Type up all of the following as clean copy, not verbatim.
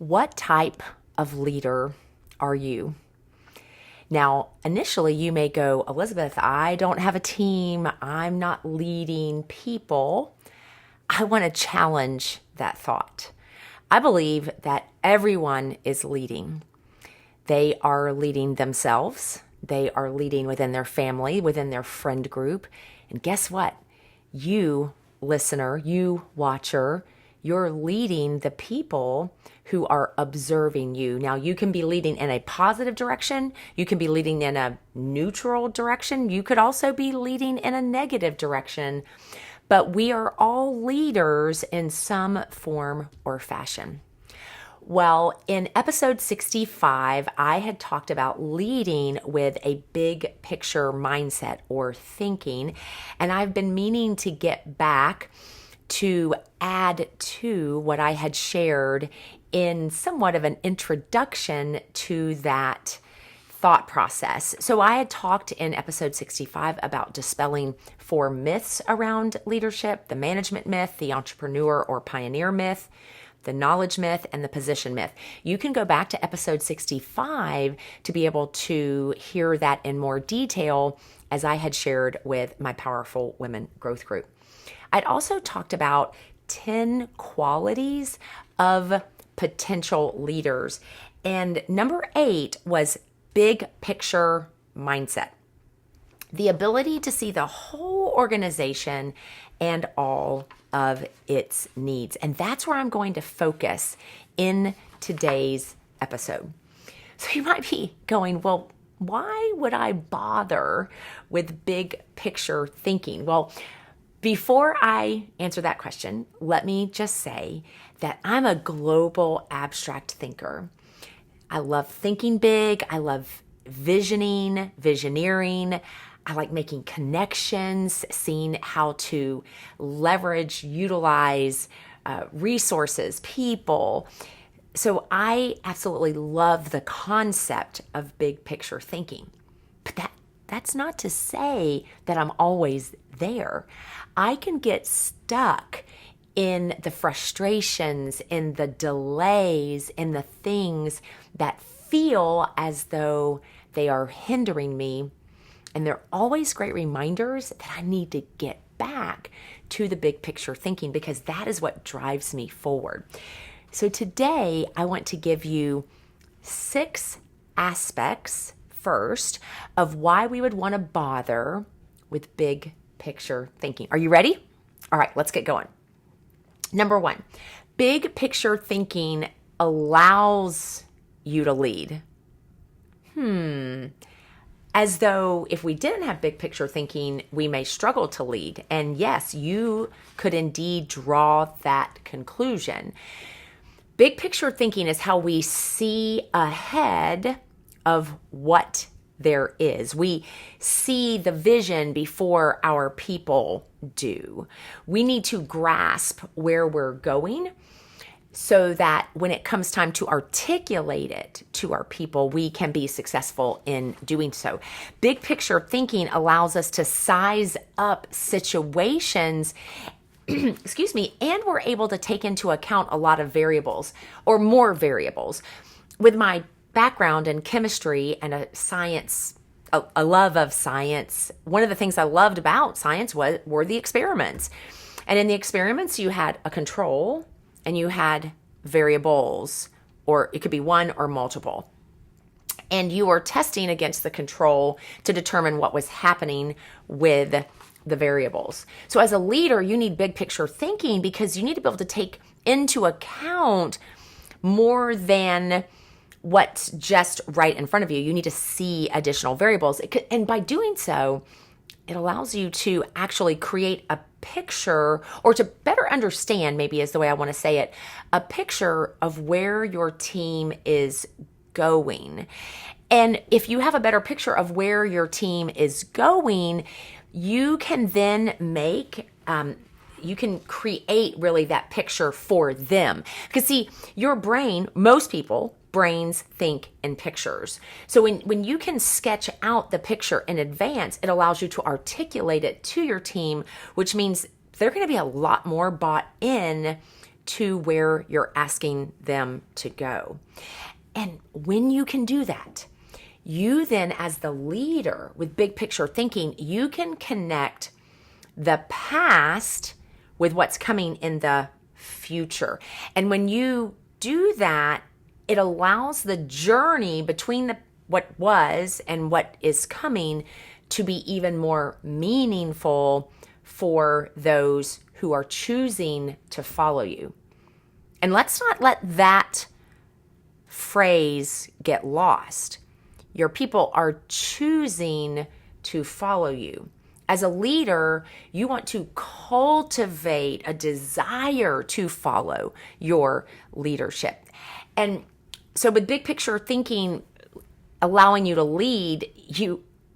What type of leader are you? Now, initially, you may go, Elizabeth, I don't have a team. I'm not leading people. I want to challenge that thought. I believe that everyone is leading. They are leading themselves. They are leading within their family, within their friend group. And guess what? You, listener, you, watcher, you're leading the people who are observing you. Now, you can be leading in a positive direction. You can be leading in a neutral direction. You could also be leading in a negative direction. But we are all leaders in some form or fashion. Well, in episode 65, I had talked about leading with a big picture mindset or thinking, and I've been meaning to get back to add to what I had shared in somewhat of an introduction to that thought process. So I had talked in episode 65 about dispelling 4 myths around leadership: the management myth, the entrepreneur or pioneer myth, the knowledge myth, and the position myth. You can go back to episode 65 to be able to hear that in more detail as I had shared with my Powerful Women Growth Group. I'd also talked about 10 qualities of potential leaders. And number 8 was big picture mindset. The ability to see the whole organization and all of its needs. And that's where I'm going to focus in today's episode. So you might be going, well, why would I bother with big picture thinking? Well, before I answer that question, let me just say that I'm a global abstract thinker. I love thinking big. I love visioneering. I like making connections, seeing how to leverage, utilize resources, people. So I absolutely love the concept of big picture thinking. But that's not to say that I'm always there. I can get stuck in the frustrations, in the delays, in the things that feel as though they are hindering me. And they're always great reminders that I need to get back to the big picture thinking, because that is what drives me forward. So today I want to give you 6 aspects first of why we would want to bother with big picture thinking. Are you ready? All right, let's get going. Number 1, big picture thinking allows you to lead. As though if we didn't have big picture thinking, we may struggle to lead. And yes, you could indeed draw that conclusion. Big picture thinking is how we see ahead of what there is. We see the vision before our people do. We need to grasp where we're going so that when it comes time to articulate it to our people, we can be successful in doing so. Big picture thinking allows us to size up situations, excuse me, and we're able to take into account a lot of variables or more variables. With my background in chemistry and a love of science, one of the things I loved about science were the experiments. And in the experiments, you had a control and you had variables, or it could be one or multiple. And you were testing against the control to determine what was happening with the variables. So as a leader, you need big picture thinking because you need to be able to take into account more than what's just right in front of you. You need to see additional variables. And by doing so, it allows you to actually create a picture, or to better understand, maybe is the way I want to say it, a picture of where your team is going. And if you have a better picture of where your team is going, you can then you can create really that picture for them. Because see, your brain, most people, brains think in pictures. So when you can sketch out the picture in advance, it allows you to articulate it to your team, which means they're going to be a lot more bought in to where you're asking them to go. And when you can do that, you then, as the leader with big picture thinking, you can connect the past with what's coming in the future. And when you do that, it allows the journey between what was and what is coming to be even more meaningful for those who are choosing to follow you. And let's not let that phrase get lost. Your people are choosing to follow you. As a leader, you want to cultivate a desire to follow your leadership. And so with big picture thinking, allowing you to lead,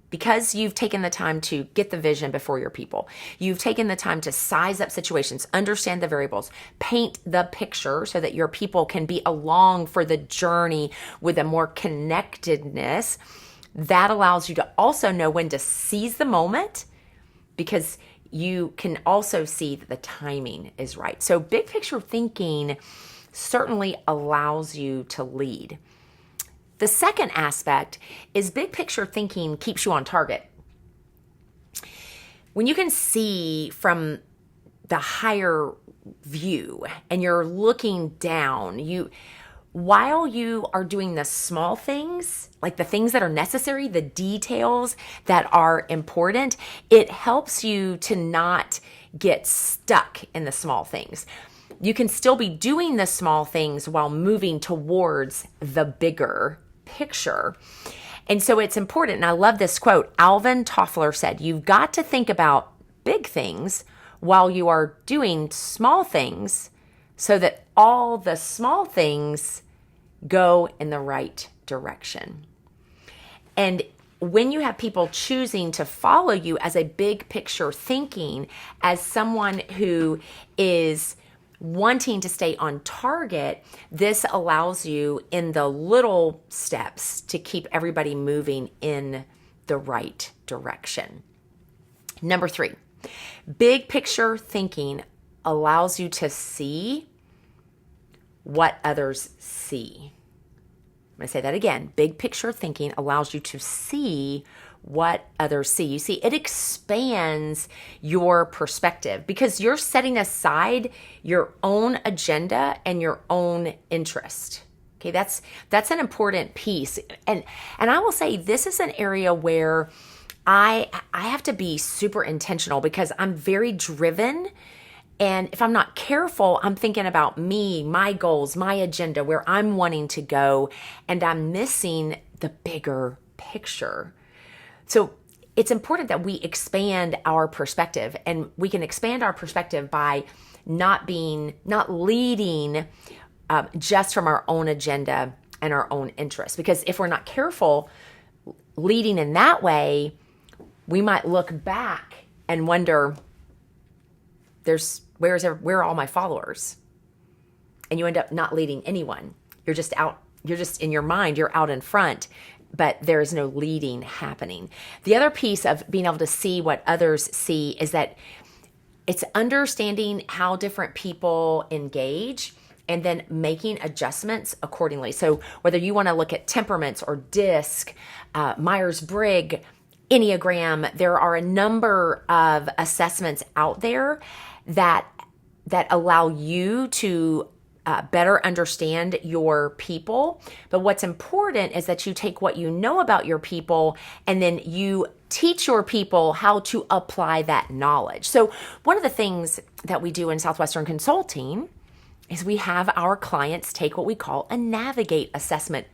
because you've taken the time to get the vision before your people, you've taken the time to size up situations, understand the variables, paint the picture so that your people can be along for the journey with a more connectedness. That allows you to also know when to seize the moment, because you can also see that the timing is right. So big picture thinking certainly allows you to lead. The second aspect is big picture thinking keeps you on target. When you can see from the higher view and you're looking down, while you are doing the small things, like the things that are necessary, the details that are important, it helps you to not get stuck in the small things. You can still be doing the small things while moving towards the bigger picture. And so it's important. And I love this quote. Alvin Toffler said, "You've got to think about big things while you are doing small things so that all the small things go in the right direction." And when you have people choosing to follow you as a big picture thinking, as someone who is wanting to stay on target, this allows you in the little steps to keep everybody moving in the right direction. Number 3, big picture thinking allows you to see what others see. I'm going to say that again. Big picture thinking allows you to see what others see. You see, it expands your perspective because you're setting aside your own agenda and your own interest. Okay, that's an important piece. And I will say this is an area where I have to be super intentional because I'm very driven. And if I'm not careful, I'm thinking about me, my goals, my agenda, where I'm wanting to go, and I'm missing the bigger picture. So it's important that we expand our perspective, and we can expand our perspective by not leading just from our own agenda and our own interests. Because if we're not careful leading in that way, we might look back and wonder, where are all my followers? And you end up not leading anyone. You're just in your mind, you're out in front, but there is no leading happening. The other piece of being able to see what others see is that it's understanding how different people engage and then making adjustments accordingly. So whether you want to look at temperaments or DISC, Myers-Briggs, Enneagram, there are a number of assessments out there that allow you to better understand your people. But what's important is that you take what you know about your people and then you teach your people how to apply that knowledge. So one of the things that we do in Southwestern Consulting is we have our clients take what we call a navigate assessment.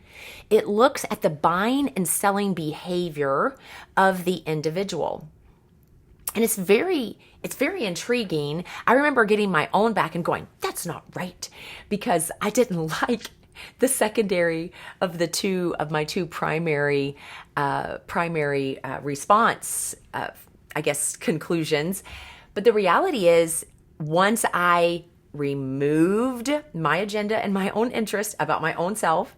It looks at the buying and selling behavior of the individual. And it's very intriguing. I remember getting my own back and going, that's not right, because I didn't like the secondary of my two primary response, conclusions. But the reality is, once I removed my agenda and my own interest about my own self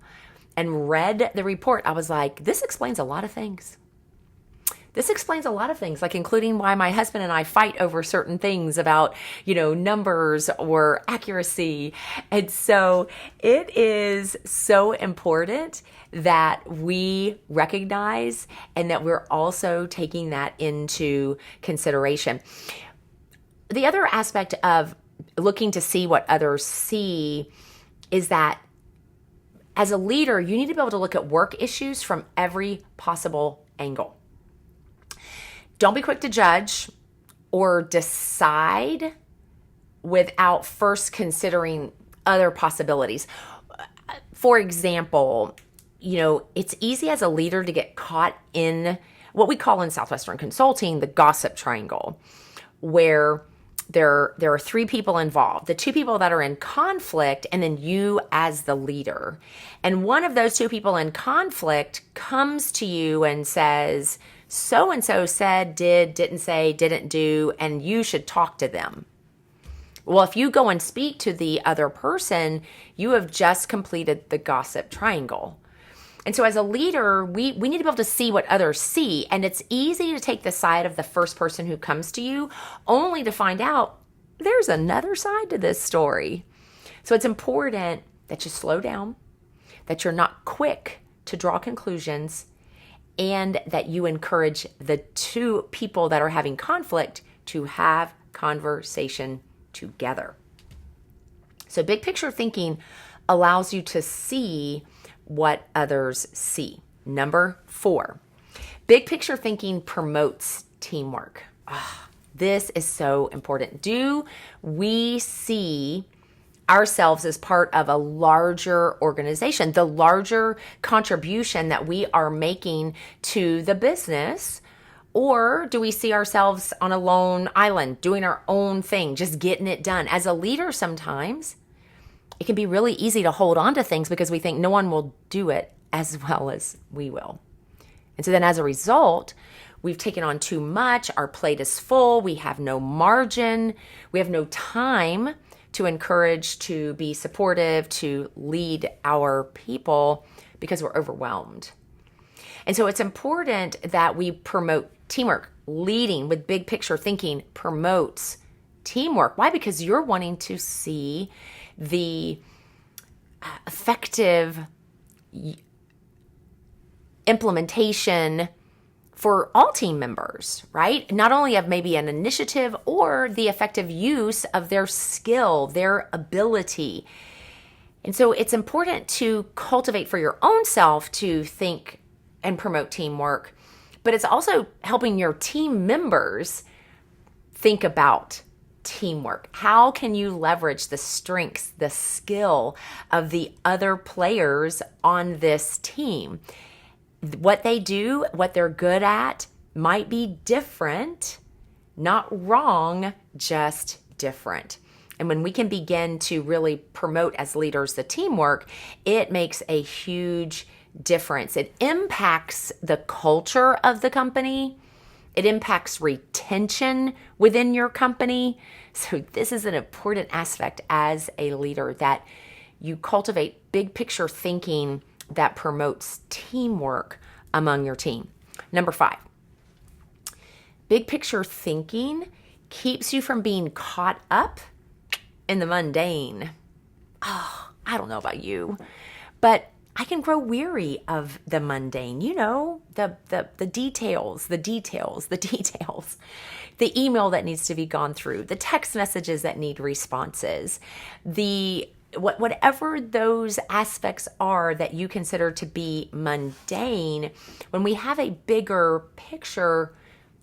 and read the report, I was like, this explains a lot of things. This explains a lot of things, like including why my husband and I fight over certain things about, numbers or accuracy. And so it is so important that we recognize and that we're also taking that into consideration. The other aspect of looking to see what others see is that as a leader, you need to be able to look at work issues from every possible angle. Don't be quick to judge or decide without first considering other possibilities. For example, it's easy as a leader to get caught in what we call in Southwestern Consulting the gossip triangle, where there are three people involved, the two people that are in conflict, and then you as the leader. And one of those two people in conflict comes to you and says, so-and-so said, didn't say, didn't do, and you should talk to them. Well, if you go and speak to the other person, you have just completed the gossip triangle. And so as a leader, we need to be able to see what others see. And it's easy to take the side of the first person who comes to you, only to find out there's another side to this story. So it's important that you slow down, that you're not quick to draw conclusions, and that you encourage the two people that are having conflict to have conversation together. So big picture thinking allows you to see what others see. Number 4, big picture thinking promotes teamwork. This is so important. Do we see ourselves as part of a larger organization, the larger contribution that we are making to the business? Or do we see ourselves on a lone island doing our own thing, just getting it done? As a leader, sometimes it can be really easy to hold on to things because we think no one will do it as well as we will. And so then as a result, we've taken on too much. Our plate is full. We have no margin. We have no time to encourage, to be supportive, to lead our people because we're overwhelmed. And so it's important that we promote teamwork. Leading with big picture thinking promotes teamwork. Why? Because you're wanting to see the effective implementation for all team members, right? Not only of maybe an initiative or the effective use of their skill, their ability. And so it's important to cultivate for your own self to think and promote teamwork, but it's also helping your team members think about teamwork. How can you leverage the strengths, the skill of the other players on this team? What they do, what they're good at might be different, not wrong, just different. And when we can begin to really promote as leaders the teamwork, it makes a huge difference. It impacts the culture of the company. It impacts retention within your company. So this is an important aspect as a leader, that you cultivate big picture thinking that promotes teamwork among your team. Number 5, big picture thinking keeps you from being caught up in the mundane. I don't know about you, but I can grow weary of the mundane, the details, the email that needs to be gone through, the text messages that need responses, whatever those aspects are that you consider to be mundane. When we have a bigger picture,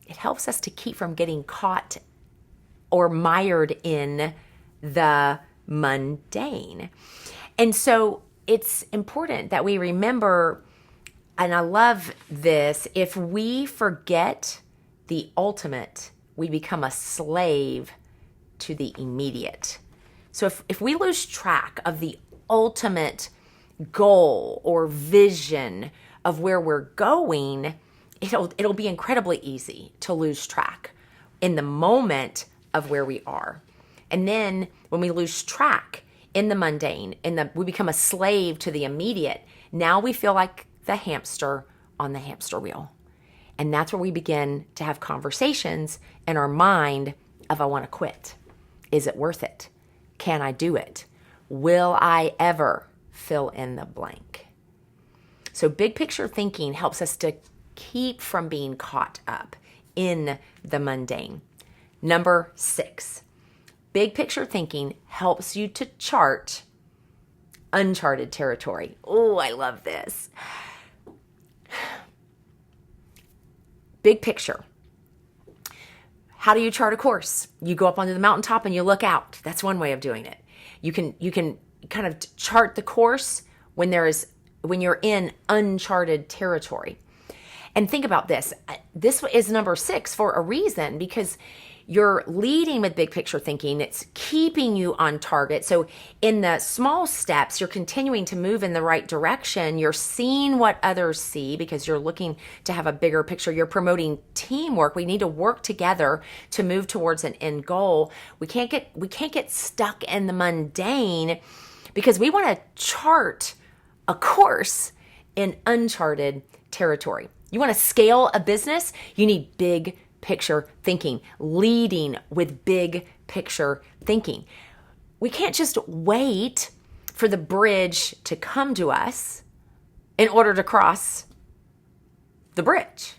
it helps us to keep from getting caught or mired in the mundane. And so it's important that we remember, and I love this, if we forget the ultimate, we become a slave to the immediate. So if we lose track of the ultimate goal or vision of where we're going, it'll be incredibly easy to lose track in the moment of where we are. And then when we lose track in the mundane, we become a slave to the immediate, now we feel like the hamster on the hamster wheel. And that's where we begin to have conversations in our mind of, I want to quit. Is it worth it? Can I do it? Will I ever fill in the blank? So big picture thinking helps us to keep from being caught up in the mundane. Number 6, big picture thinking helps you to chart uncharted territory. Oh, I love this. Big picture. How do you chart a course? You go up onto the mountaintop and you look out. That's one way of doing it. You can kind of chart the course when you're in uncharted territory. And think about this. This is number 6 for a reason, because you're leading with big picture thinking. It's keeping you on target. So in the small steps, you're continuing to move in the right direction. You're seeing what others see because you're looking to have a bigger picture. You're promoting teamwork. We need to work together to move towards an end goal. We can't get stuck in the mundane because we want to chart a course in uncharted territory. You want to scale a business? You need big picture thinking, leading with big picture thinking. We can't just wait for the bridge to come to us in order to cross the bridge.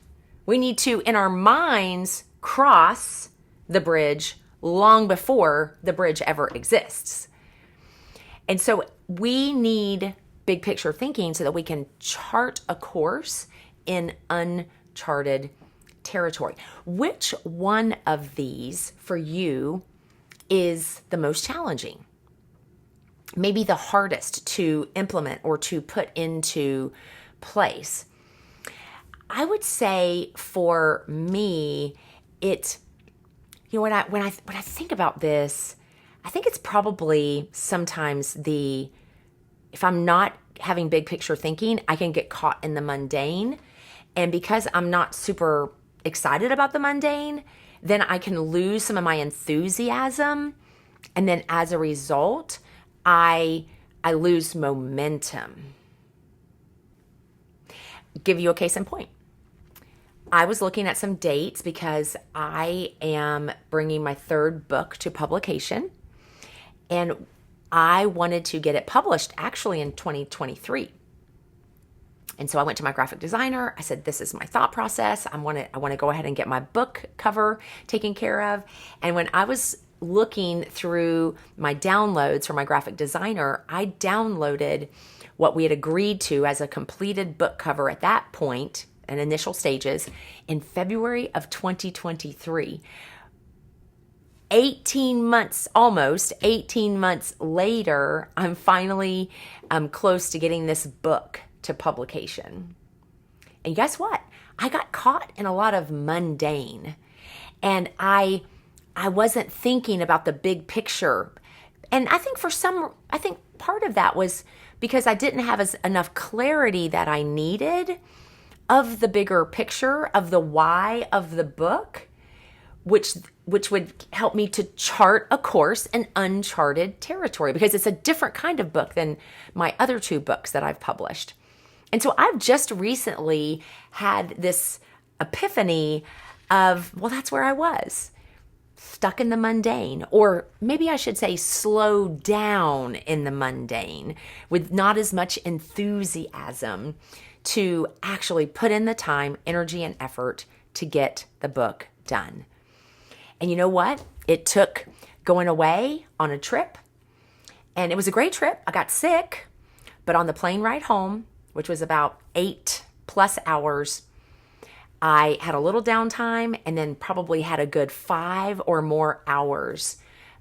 We need to, in our minds, cross the bridge long before the bridge ever exists. And so we need big picture thinking so that we can chart a course in uncharted territory. Which one of these for you is the most challenging? Maybe the hardest to implement or to put into place? I would say for me, when I think about this, I think it's probably sometimes if I'm not having big picture thinking, I can get caught in the mundane. And because I'm not super excited about the mundane, then I can lose some of my enthusiasm. And then as a result, I lose momentum. Give you a case in point. I was looking at some dates because I am bringing my 3rd book to publication. And I wanted to get it published actually in 2023. And so I went to my graphic designer. I said, this is my thought process. I want to go ahead and get my book cover taken care of. And when I was looking through my downloads from my graphic designer, I downloaded what we had agreed to as a completed book cover at that point, in initial stages, in February of 2023. Almost 18 months later, I'm finally close to getting this book to publication. And guess what? I got caught in a lot of mundane, and I wasn't thinking about the big picture. And I think part of that was because I didn't have enough clarity that I needed of the bigger picture, of the why of the book, which would help me to chart a course in uncharted territory, because it's a different kind of book than my other 2 books that I've published. And so I've just recently had this epiphany of, well, that's where I was, stuck in the mundane, or maybe I should say slow down in the mundane with not as much enthusiasm to actually put in the time, energy, and effort to get the book done. And you know what? It took going away on a trip, and it was a great trip. I got sick, but on the plane ride home, which was about 8+ hours, I had a little downtime and then probably had a good 5 or more hours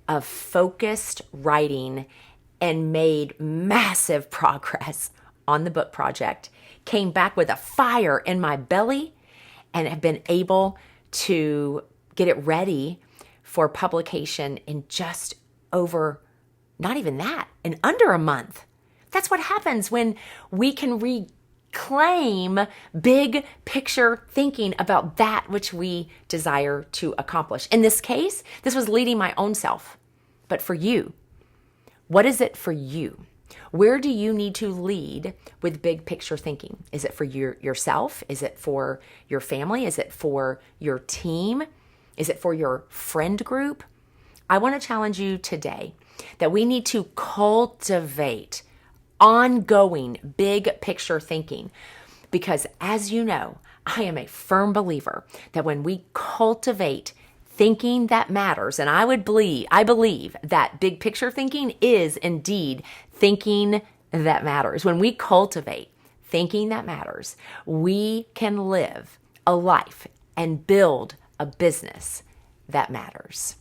of focused writing and made massive progress on the book project. Came back with a fire in my belly and have been able to get it ready for publication in just over, not even that, in under a month. That's what happens when we can reclaim big picture thinking about that which we desire to accomplish. In this case, this was leading my own self. But for you, what is it for you? Where do you need to lead with big picture thinking? Is it for yourself? Is it for your family? Is it for your team? Is it for your friend group? I want to challenge you today that we need to cultivate ongoing big picture thinking, because as you know, I am a firm believer that when we cultivate thinking that matters, and I believe that big picture thinking is indeed thinking that matters. When we cultivate thinking that matters, we can live a life and build a business that matters.